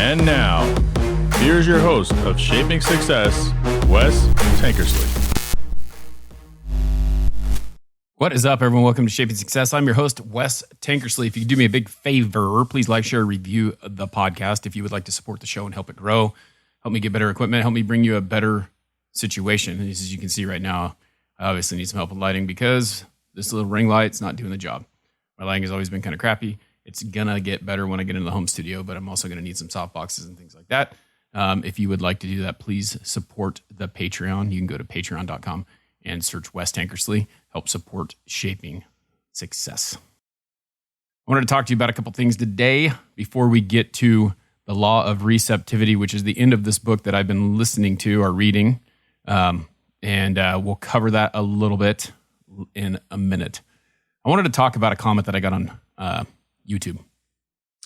And now, here's your host of Shaping Success, Wes Tankersley. What is up, everyone? Welcome to Shaping Success. I'm your host, Wes Tankersley. If you could do me a big favor, please like, share, review the podcast. If you would like to support the show and help it grow, help me get better equipment, help me bring you a better situation. And as you can see right now, I obviously need some help with lighting because this little ring light's not doing the job. My lighting has always been kind of crappy. It's going to get better when I get into the home studio, but I'm also going to need some soft boxes and things like that. If you would like to do that, please support the Patreon. You can go to patreon.com and search Wes Tankersley. Help support Shaping Success. I wanted to talk to you about a couple things today before we get to the Law of Receptivity, which is the end of this book that I've been listening to or reading. And we'll cover that a little bit in a minute. I wanted to talk about a comment that I got on YouTube,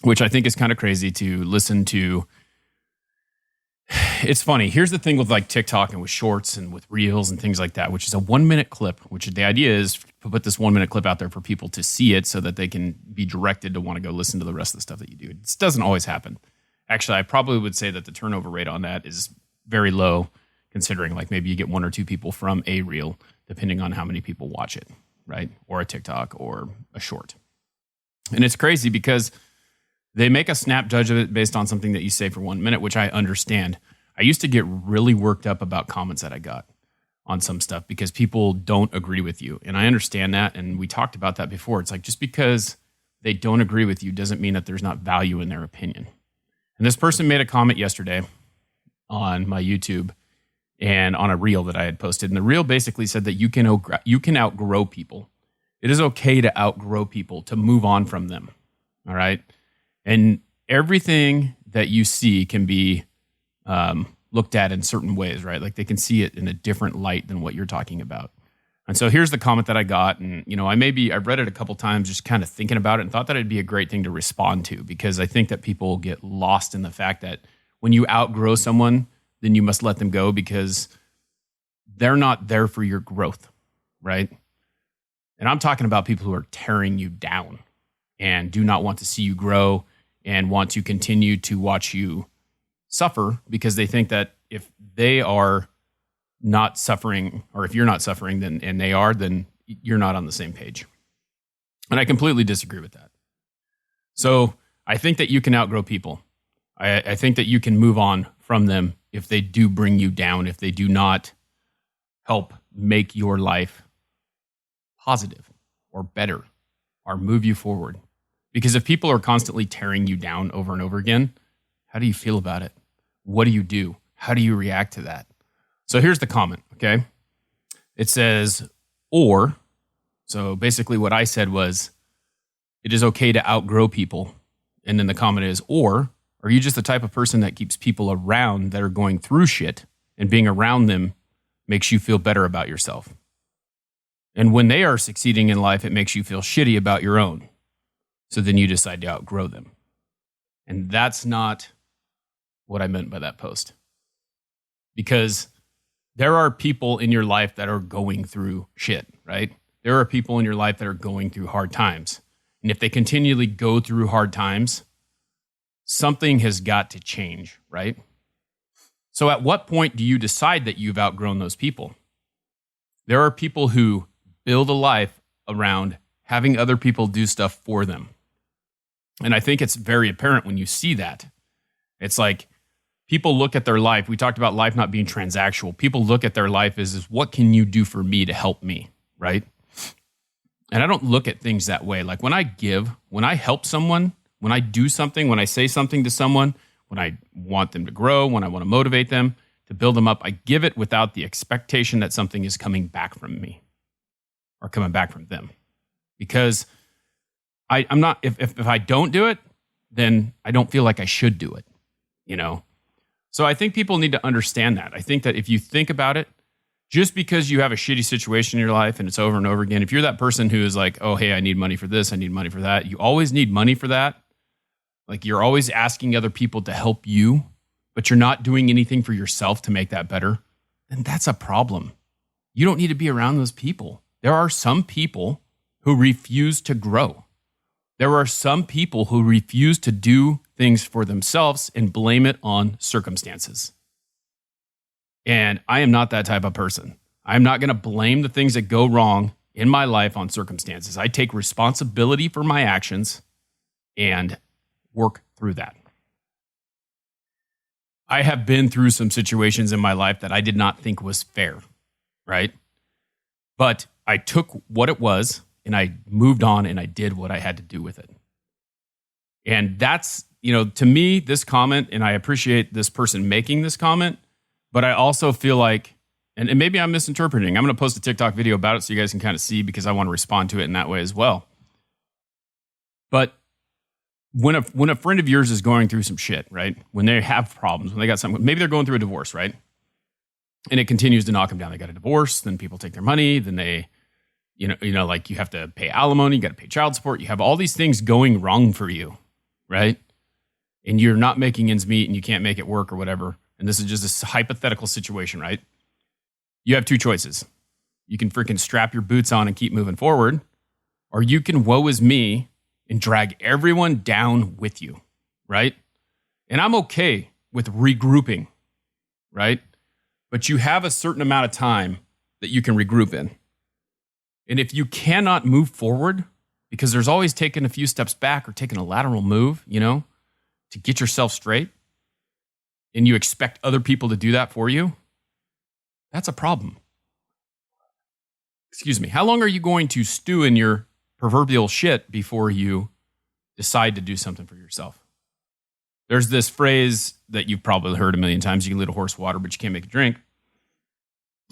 which I think is kind of crazy to listen to. It's funny. Here's the thing with like TikTok and with shorts and with reels and things like that, which is a 1 minute clip, which the idea is to put this 1 minute clip out there for people to see it so that they can be directed to want to go listen to the rest of the stuff that you do. This doesn't always happen. Actually, I probably would say that the turnover rate on that is very low, considering like maybe you get 1 or 2 people from a reel, depending on how many people watch it, right? Or a TikTok or a short. And it's crazy because they make a snap judge of it based on something that you say for 1 minute, which I understand. I used to get really worked up about comments that I got on some stuff because people don't agree with you. And I understand that. And we talked about that before. It's like just because they don't agree with you doesn't mean that there's not value in their opinion. And this person made a comment yesterday on my YouTube and on a reel that I had posted. And the reel basically said that you can outgrow people. It is okay to outgrow people, to move on from them. All right. And everything that you see can be looked at in certain ways, right? Like they can see it in a different light than what you're talking about. And so here's the comment that I got. And, you know, I've read it a couple times just kind of thinking about it and thought that it'd be a great thing to respond to because I think that people get lost in the fact that when you outgrow someone, then you must let them go because they're not there for your growth, right? And I'm talking about people who are tearing you down and do not want to see you grow and want to continue to watch you suffer because they think that if they are not suffering or if you're not suffering then and they are, then you're not on the same page. And I completely disagree with that. So I think that you can outgrow people. I think that you can move on from them if they do bring you down, if they do not help make your life positive or better or move you forward. Because if people are constantly tearing you down over and over again, how do you feel about it? What do you do? How do you react to that? So here's the comment, okay? It says, or, so basically what I said was, it is okay to outgrow people. And then the comment is, or, are you just the type of person that keeps people around that are going through shit and being around them makes you feel better about yourself? And when they are succeeding in life, it makes you feel shitty about your own. So then you decide to outgrow them. And that's not what I meant by that post. Because there are people in your life that are going through shit, right? There are people in your life that are going through hard times. And if they continually go through hard times, something has got to change, right? So at what point do you decide that you've outgrown those people? There are people who build a life around having other people do stuff for them. And I think it's very apparent when you see that. It's like people look at their life. We talked about life not being transactional. People look at their life as what can you do for me to help me, right? And I don't look at things that way. Like when I give, when I help someone, when I do something, when I say something to someone, when I want them to grow, when I want to motivate them, to build them up, I give it without the expectation that something is coming back from me or coming back from them. Because I'm not, if I don't do it, then I don't feel like I should do it, you know? So I think people need to understand that. I think that if you think about it, just because you have a shitty situation in your life and it's over and over again, if you're that person who is like, oh, hey, I need money for this, I need money for that, you always need money for that. Like you're always asking other people to help you, but you're not doing anything for yourself to make that better, then that's a problem. You don't need to be around those people. There are some people who refuse to grow. There are some people who refuse to do things for themselves and blame it on circumstances. And I am not that type of person. I'm not going to blame the things that go wrong in my life on circumstances. I take responsibility for my actions and work through that. I have been through some situations in my life that I did not think was fair, right? But I took what it was and I moved on and I did what I had to do with it. And that's, to me, this comment, and I appreciate this person making this comment, but I also feel like, and maybe I'm misinterpreting. I'm going to post a TikTok video about it so you guys can kind of see, because I want to respond to it in that way as well. But when a friend of yours is going through some shit, right? When they have problems, when they got something, maybe they're going through a divorce, right? And it continues to knock them down. They got a divorce, then people take their money, then they, like you have to pay alimony, you got to pay child support. You have all these things going wrong for you, right? And you're not making ends meet and you can't make it work or whatever. And this is just a hypothetical situation, right? You have two choices. You can freaking strap your boots on and keep moving forward, or you can woe is me and drag everyone down with you, right? And I'm okay with regrouping, right? But you have a certain amount of time that you can regroup in. And if you cannot move forward, because there's always taking a few steps back or taking a lateral move, to get yourself straight, and you expect other people to do that for you, that's a problem. Excuse me. How long are you going to stew in your proverbial shit before you decide to do something for yourself? There's this phrase that you've probably heard a million times: you can lead a horse water, but you can't make it drink.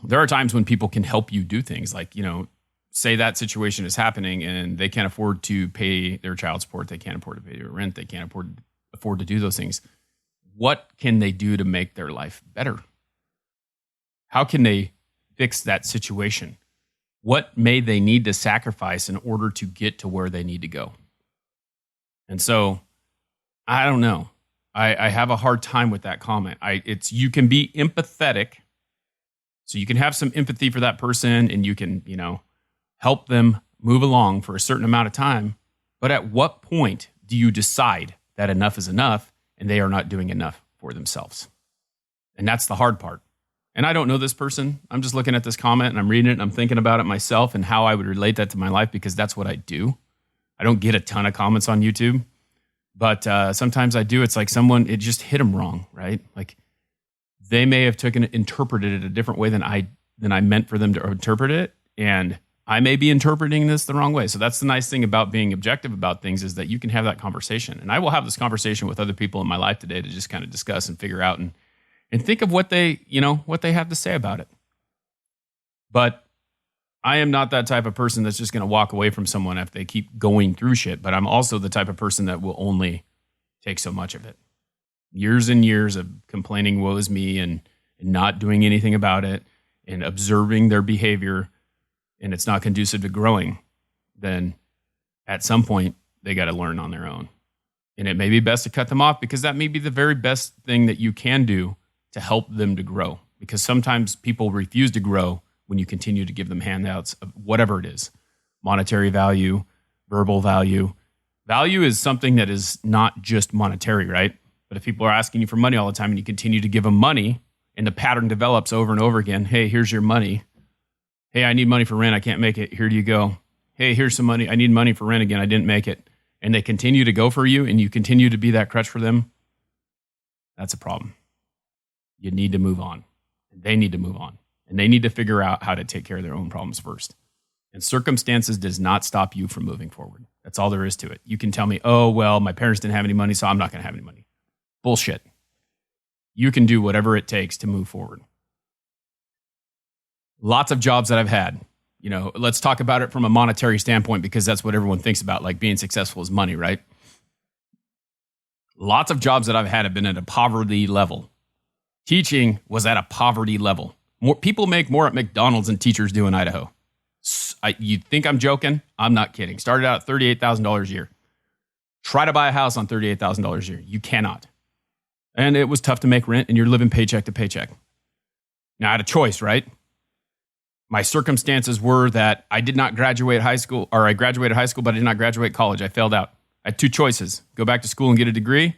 There are times when people can help you do things like, say that situation is happening and they can't afford to pay their child support. They can't afford to pay their rent. They can't afford to do those things. What can they do to make their life better? How can they fix that situation? What may they need to sacrifice in order to get to where they need to go? And so, I don't know. I have a hard time with that comment. You can be empathetic, so you can have some empathy for that person, and you can, help them move along for a certain amount of time. But at what point do you decide that enough is enough and they are not doing enough for themselves? And that's the hard part. And I don't know this person. I'm just looking at this comment and I'm reading it and I'm thinking about it myself and how I would relate that to my life, because that's what I do. I don't get a ton of comments on YouTube, but sometimes I do. It's like it just hit them wrong, right? Like they may have interpreted it a different way than I meant for them to interpret it. And I may be interpreting this the wrong way. So that's the nice thing about being objective about things, is that you can have that conversation. And I will have this conversation with other people in my life today to just kind of discuss and figure out and think of what they have to say about it. But I am not that type of person that's just going to walk away from someone if they keep going through shit. But I'm also the type of person that will only take so much of it. Years and years of complaining, woe is me, and not doing anything about it and observing their behavior, and it's not conducive to growing, then at some point they got to learn on their own. And it may be best to cut them off, because that may be the very best thing that you can do to help them to grow. Because sometimes people refuse to grow when you continue to give them handouts of whatever it is: monetary value, verbal value. Value is something that is not just monetary, right? But if people are asking you for money all the time and you continue to give them money, and the pattern develops over and over again: hey, here's your money. Hey, I need money for rent. I can't make it. Here you go. Hey, here's some money. I need money for rent again. I didn't make it. And they continue to go for you, and you continue to be that crutch for them. That's a problem. You need to move on. And they need to move on. And they need to figure out how to take care of their own problems first. And circumstances does not stop you from moving forward. That's all there is to it. You can tell me, oh, well, my parents didn't have any money, so I'm not going to have any money. Bullshit. You can do whatever it takes to move forward. Lots of jobs that I've had, let's talk about it from a monetary standpoint, because that's what everyone thinks about, like being successful is money, right? Lots of jobs that I've had have been at a poverty level. Teaching was at a poverty level. More people make more at McDonald's than teachers do in Idaho. You think I'm joking? I'm not kidding. Started out at $38,000 a year. Try to buy a house on $38,000 a year. You cannot. And it was tough to make rent, and you're living paycheck to paycheck. Now, I had a choice, right? My circumstances were that I did not graduate high school, or I graduated high school, but I did not graduate college. I failed out. I had two choices: go back to school and get a degree,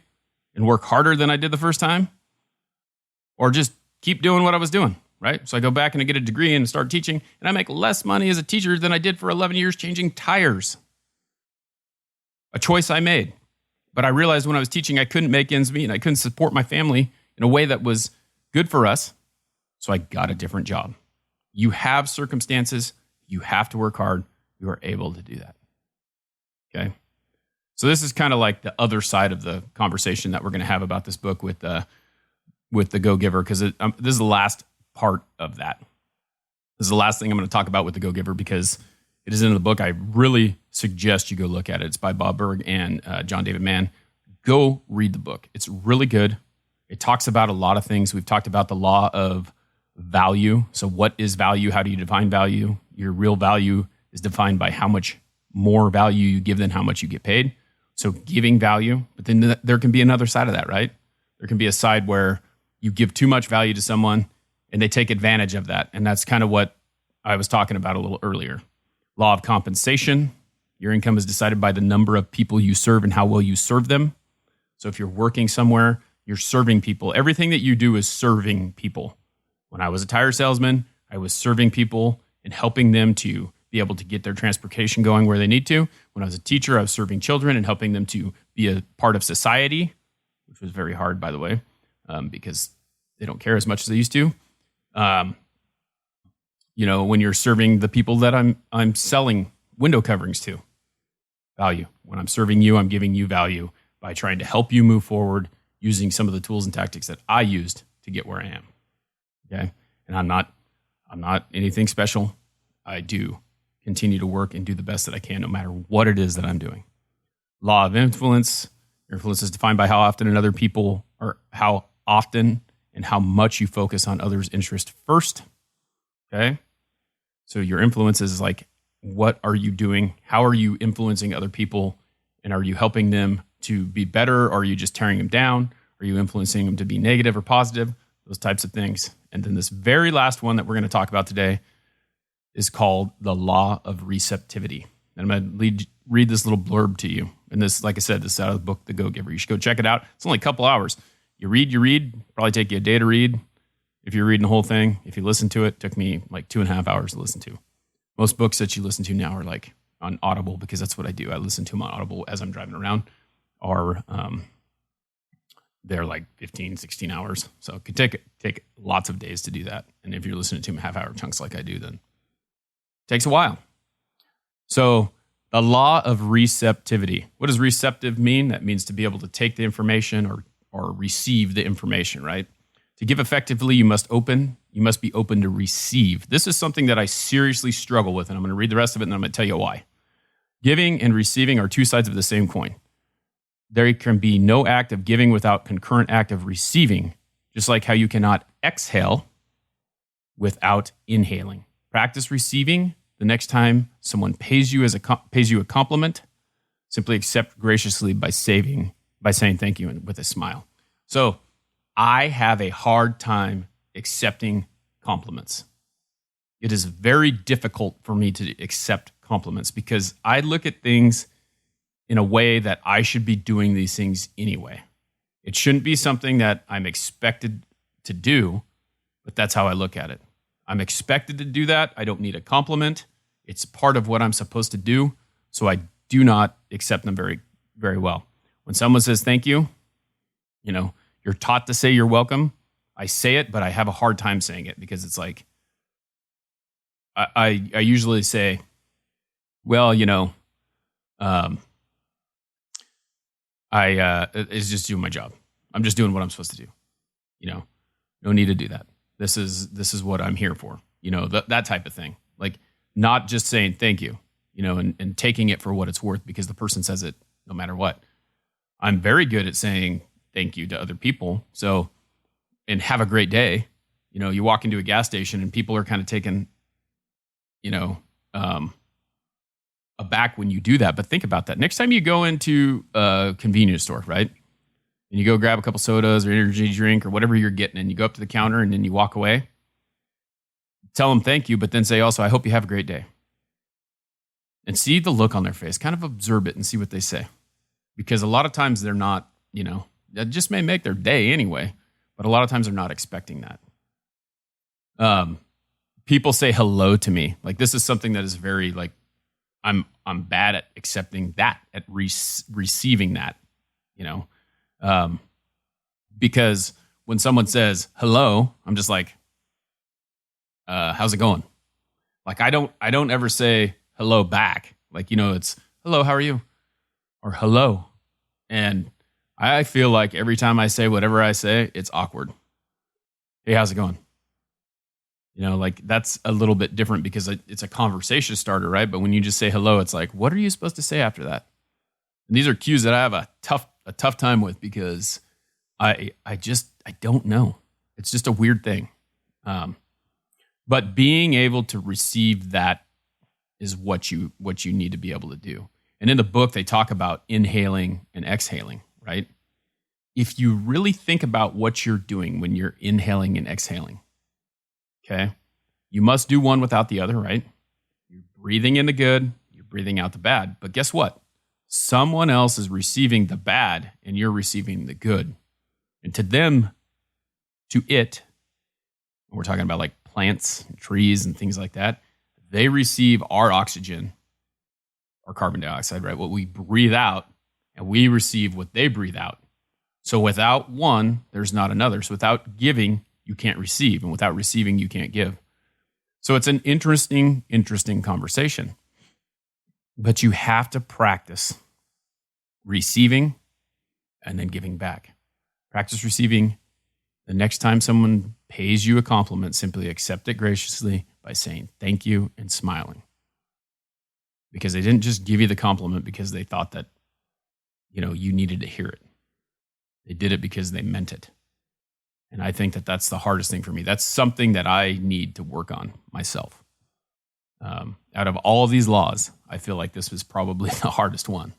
and work harder than I did the first time, or just keep doing what I was doing, right? So I go back and I get a degree and start teaching, and I make less money as a teacher than I did for 11 years changing tires. A choice I made. But I realized when I was teaching, I couldn't make ends meet and I couldn't support my family in a way that was good for us. So I got a different job. You have circumstances. You have to work hard. You are able to do that. Okay? So this is kind of like the other side of the conversation that we're going to have about this book with the Go-Giver, because this is the last part of that. This is the last thing I'm going to talk about with the Go-Giver because it is in the book. I really suggest you go look at it. It's by Bob Burg and John David Mann. Go read the book. It's really good. It talks about a lot of things. We've talked about the law of value. So what is value? How do you define value? Your real value is defined by how much more value you give than how much you get paid. So giving value, but then there can be another side of that, right? There can be a side where you give too much value to someone and they take advantage of that. And that's kind of what I was talking about a little earlier. Law of compensation. Your income is decided by the number of people you serve and how well you serve them. So if you're working somewhere, you're serving people. Everything that you do is serving people. When I was a tire salesman, I was serving people and helping them to be able to get their transportation going where they need to. When I was a teacher, I was serving children and helping them to be a part of society, which was very hard, by the way, because they don't care as much as they used to. When you're serving the people that I'm selling window coverings to, value. When I'm serving you, I'm giving you value by trying to help you move forward using some of the tools and tactics that I used to get where I am. Okay? And I'm not anything special. I do continue to work and do the best that I can no matter what it is that I'm doing. Law of influence. Your influence is defined by how often and how much you focus on others' interest first. Okay? So your influence is like, what are you doing? How are you influencing other people? And are you helping them to be better? Or are you just tearing them down? Are you influencing them to be negative or positive? Those types of things. And then this very last one that we're going to talk about today is called the Law of Receptivity. And I'm going to read this little blurb to you. And this, like I said, this is out of the book, The Go-Giver. You should go check it out. It's only a couple hours. You read, probably take you a day to read. If you're reading the whole thing, if you listen to it, took me like 2.5 hours to listen to. Most books that you listen to now are like on Audible, because that's what I do. I listen to them on Audible as I'm driving around, or they're like 15, 16 hours. So it could take lots of days to do that. And if you're listening to them in half-hour chunks like I do, then it takes a while. So the law of receptivity. What does receptive mean? That means to be able to take the information or receive the information, right? To give effectively, you must be open to receive. This is something that I seriously struggle with, and I'm going to read the rest of it, and I'm going to tell you why. Giving and receiving are two sides of the same coin. There can be no act of giving without concurrent act of receiving, just like how you cannot exhale without inhaling. Practice receiving the next time someone pays you a compliment. Simply accept graciously by saying thank you and with a smile. So I have a hard time accepting compliments. It is very difficult for me to accept compliments because I look at things in a way that I should be doing these things anyway. It shouldn't be something that I'm expected to do, but that's how I look at it. I'm expected to do that. I don't need a compliment. It's part of what I'm supposed to do, so I do not accept them very, very well. When someone says thank you, you're taught to say you're welcome. I say it, but I have a hard time saying it because it's like, I usually say, well, it's just doing my job. I'm just doing what I'm supposed to do. No need to do that. This is what I'm here for. That type of thing. Like not just saying thank you, and taking it for what it's worth because the person says it no matter what. I'm very good at saying thank you to other people. So, and have a great day. You walk into a gas station and people are kind of taken, aback when you do that. But think about that. Next time you go into a convenience store, right? And you go grab a couple sodas or energy drink or whatever you're getting, and you go up to the counter and then you walk away. Tell them thank you, but then say also, I hope you have a great day. And see the look on their face. Kind of observe it and see what they say. Because a lot of times they're not that just may make their day anyway. But a lot of times they're not expecting that. People say hello to me. Like, this is something that is very, like, I'm bad at accepting that, at receiving that, because when someone says hello, I'm just like, how's it going? Like, I don't ever say hello back. Like, it's hello, how are you? Or hello. And I feel like every time I say whatever I say, it's awkward. Hey, how's it going? Like, that's a little bit different because it's a conversation starter, right? But when you just say hello, it's like, what are you supposed to say after that? And these are cues that I have a tough time with because I don't know. It's just a weird thing. But being able to receive that is what you need to be able to do. And in the book, they talk about inhaling and exhaling, right? If you really think about what you're doing when you're inhaling and exhaling, okay, you must do one without the other, right? You're breathing in the good, you're breathing out the bad. But guess what? Someone else is receiving the bad and you're receiving the good. And and we're talking about like plants and trees and things like that, they receive our oxygen or carbon dioxide, right? What we breathe out, and we receive what they breathe out. So without one, there's not another. So without giving, you can't receive. And without receiving, you can't give. So it's an interesting conversation. But you have to practice receiving and then giving back. Practice receiving. The next time someone pays you a compliment, simply accept it graciously by saying thank you and smiling. Because they didn't just give you the compliment because they thought that, you needed to hear it. They did it because they meant it. And I think that that's the hardest thing for me. That's something that I need to work on myself. Out of all of these laws, I feel like this was probably the hardest one.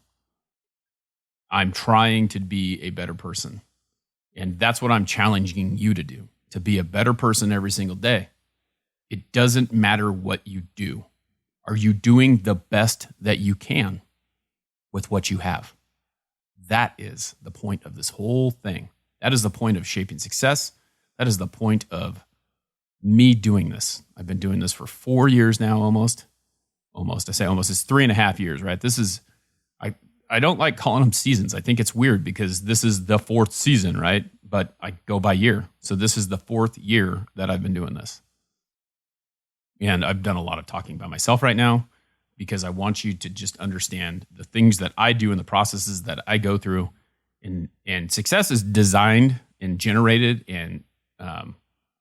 I'm trying to be a better person. And that's what I'm challenging you to do, to be a better person every single day. It doesn't matter what you do. Are you doing the best that you can with what you have? That is the point of this whole thing. That is the point of shaping success. That is the point of me doing this. I've been doing this for 4 years now, almost. I say almost. It's 3.5 years, right? I don't like calling them seasons. I think it's weird because this is the 4th season, right? But I go by year. So this is the 4th year that I've been doing this. And I've done a lot of talking by myself right now because I want you to just understand the things that I do and the processes that I go through. And success is designed and generated and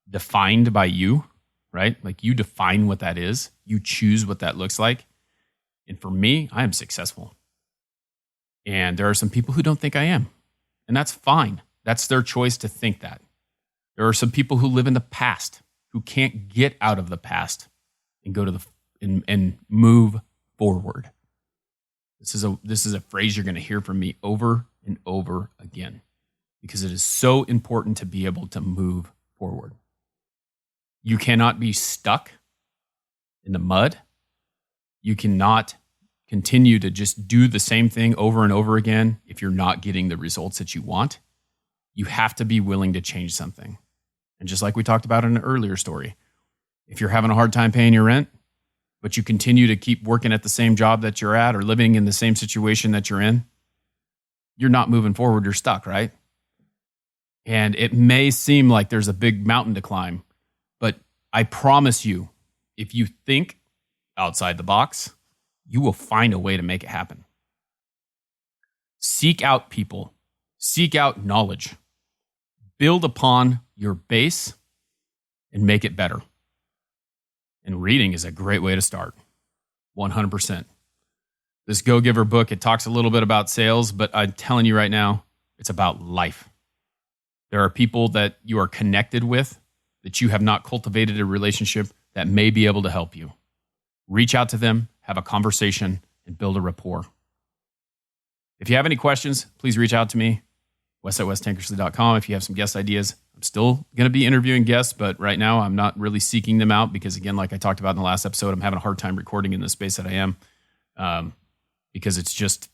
defined by you, right? Like, you define what that is. You choose what that looks like. And for me, I am successful. And there are some people who don't think I am. And that's fine. That's their choice to think that. There are some people who live in the past who can't get out of the past and go to and move forward. This is a phrase you're going to hear from me over and over again because it is so important to be able to move forward. You cannot be stuck in the mud. You cannot continue to just do the same thing over and over again if you're not getting the results that you want. You have to be willing to change something. And just like we talked about in an earlier story, if you're having a hard time paying your rent, but you continue to keep working at the same job that you're at or living in the same situation that you're in, you're not moving forward, you're stuck, right? And it may seem like there's a big mountain to climb, but I promise you, if you think outside the box, you will find a way to make it happen. Seek out people. Seek out knowledge. Build upon your base and make it better. And reading is a great way to start. 100%. This Go Giver book, it talks a little bit about sales, but I'm telling you right now, it's about life. There are people that you are connected with that you have not cultivated a relationship that may be able to help you. Reach out to them, have a conversation, and build a rapport. If you have any questions, please reach out to me, wes@westankersley.com. If you have some guest ideas, I'm still going to be interviewing guests, but right now I'm not really seeking them out because, again, like I talked about in the last episode, I'm having a hard time recording in the space that I am because it's just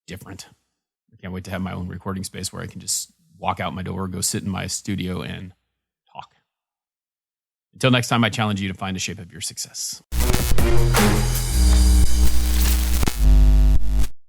different. I can't wait to have my own recording space where I can just walk out my door, go sit in my studio and talk. Until next time, I challenge you to find the shape of your success.